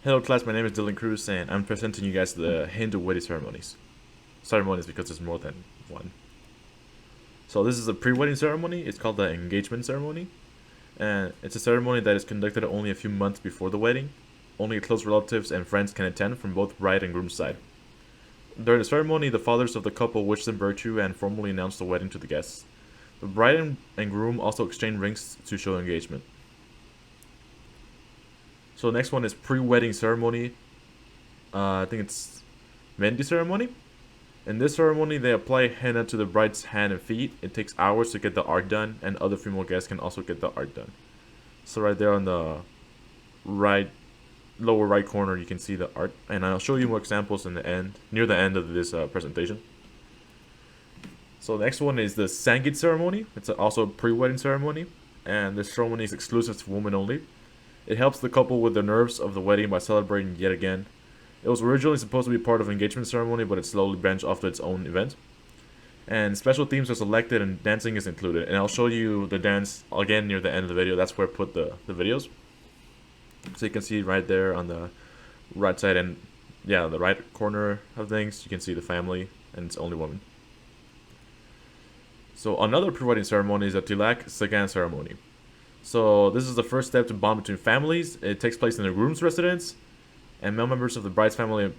Hello class, my name is Dylan Cruz and I'm presenting you guys the Hindu wedding ceremonies. Ceremonies because there's more than one. So this is a pre-wedding ceremony, it's called the engagement ceremony. And it's a ceremony that is conducted only a few months before the wedding. Only close relatives and friends can attend from both bride and groom's side. During the ceremony, the fathers of the couple wish them virtue and formally announce the wedding to the guests. The bride and groom also exchange rings to show engagement. So the next one is pre-wedding ceremony. I think it's Mendi ceremony. In this ceremony, they apply henna to the bride's hand and feet. It takes hours to get the art done, and other female guests can also get the art done. So right there on the right lower right corner, you can see the art, and I'll show you more examples in the end, near the end of this presentation. So the next one is the Sangit ceremony. It's also a pre-wedding ceremony, and this ceremony is exclusive to women only. It helps the couple with the nerves of the wedding by celebrating yet again. It was originally supposed to be part of an engagement ceremony, but it slowly branched off to its own event. And special themes are selected and dancing is included. And I'll show you the dance again near the end of the video. That's where I put the videos. So you can see right there on the right side and yeah, the right corner of things, you can see the family and it's only women. So another pre-wedding ceremony is the Tilak Sagan ceremony. So this is the first step to bond between families. It takes place in the groom's residence, and male members of the bride's family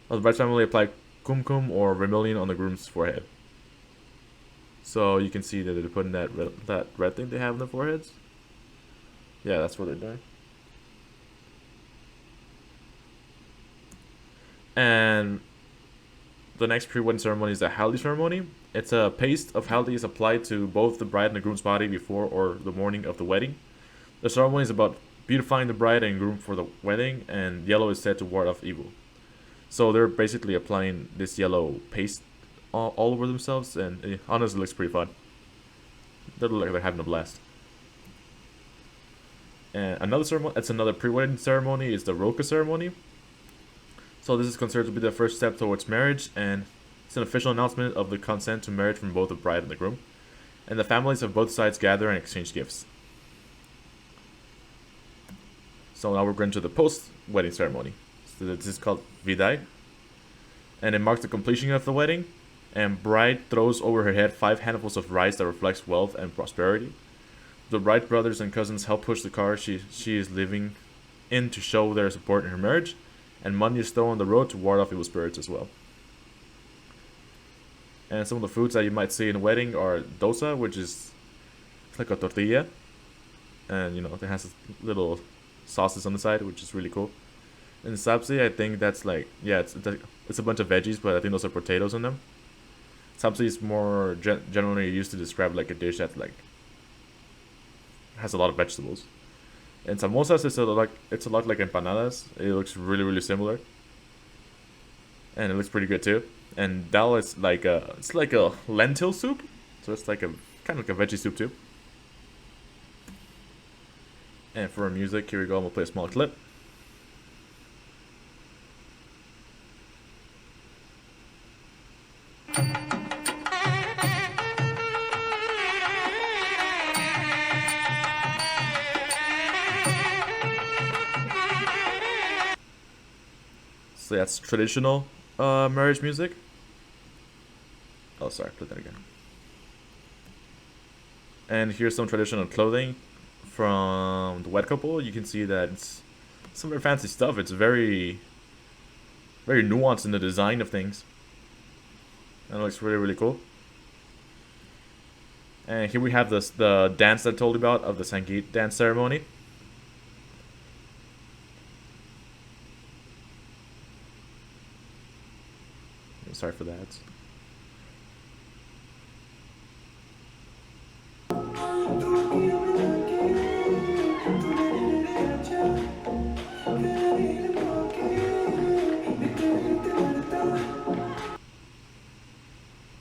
apply kumkum or vermilion on the groom's forehead. So you can see that they're putting that red thing they have on their foreheads. Yeah, that's what they're doing. And the next pre-wedding ceremony is the haldi ceremony. It's a paste of haldi is applied to both the bride and the groom's body before or the morning of the wedding. The ceremony is about beautifying the bride and groom for the wedding, and yellow is said to ward off evil. So they're basically applying this yellow paste all over themselves, and it honestly looks pretty fun. They look like they're having a blast. And another ceremony, it's another pre-wedding ceremony, is the Roka ceremony. So this is considered to be the first step towards marriage, and it's an official announcement of the consent to marriage from both the bride and the groom. And the families of both sides gather and exchange gifts. So now we're going to the post-wedding ceremony. So this is called Vidai. And it marks the completion of the wedding. And bride throws over her head 5 handfuls of rice that reflects wealth and prosperity. The bride's brothers and cousins help push the car she is living in to show their support in her marriage. And money is thrown on the road to ward off evil spirits as well. And some of the foods that you might see in a wedding are dosa, which is like a tortilla. And, you know, it has little sauces on the side, which is really cool. And sabzi, I think that's like, yeah, it's a bunch of veggies, but I think those are potatoes in them. Sabzi is more generally used to describe like a dish that like has a lot of vegetables. And samosas is it's a lot like empanadas. It looks really similar, and it looks pretty good too. And dal is like it's like a lentil soup, so it's like a kind of like a veggie soup too. And for our music, here we go. I'm gonna play a small clip. So that's traditional marriage music. Oh, sorry, play that again. And here's some traditional clothing from the wed couple. You can see that it's some very fancy stuff. It's very nuanced in the design of things. And it looks really cool. And here we have the dance that I told you about of the Sangeet dance ceremony. Sorry for that.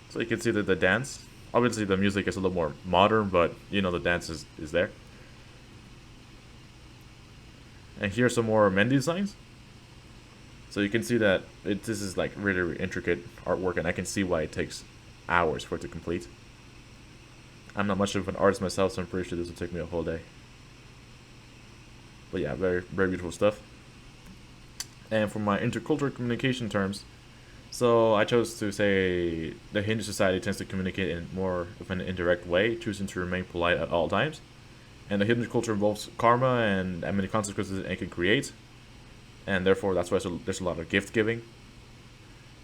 So you can see that the dance, obviously the music is a little more modern, but you know the dance is there. And here's some more Mendi designs. So you can see that this is like really intricate artwork, and I can see why it takes hours for it to complete. I'm not much of an artist myself, so I'm pretty sure this will take me a whole day. But yeah, very beautiful stuff. And for my intercultural communication terms, so I chose to say the Hindu society tends to communicate in more of an indirect way, choosing to remain polite at all times. And the Hindu culture involves karma and many consequences it can create, and therefore that's why there's a lot of gift giving.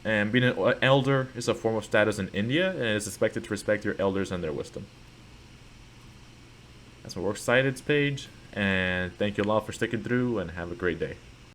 And being an elder is a form of status in India, and it is expected to respect your elders and their wisdom. That's my works cited page, and thank you a lot for sticking through, and have a great day.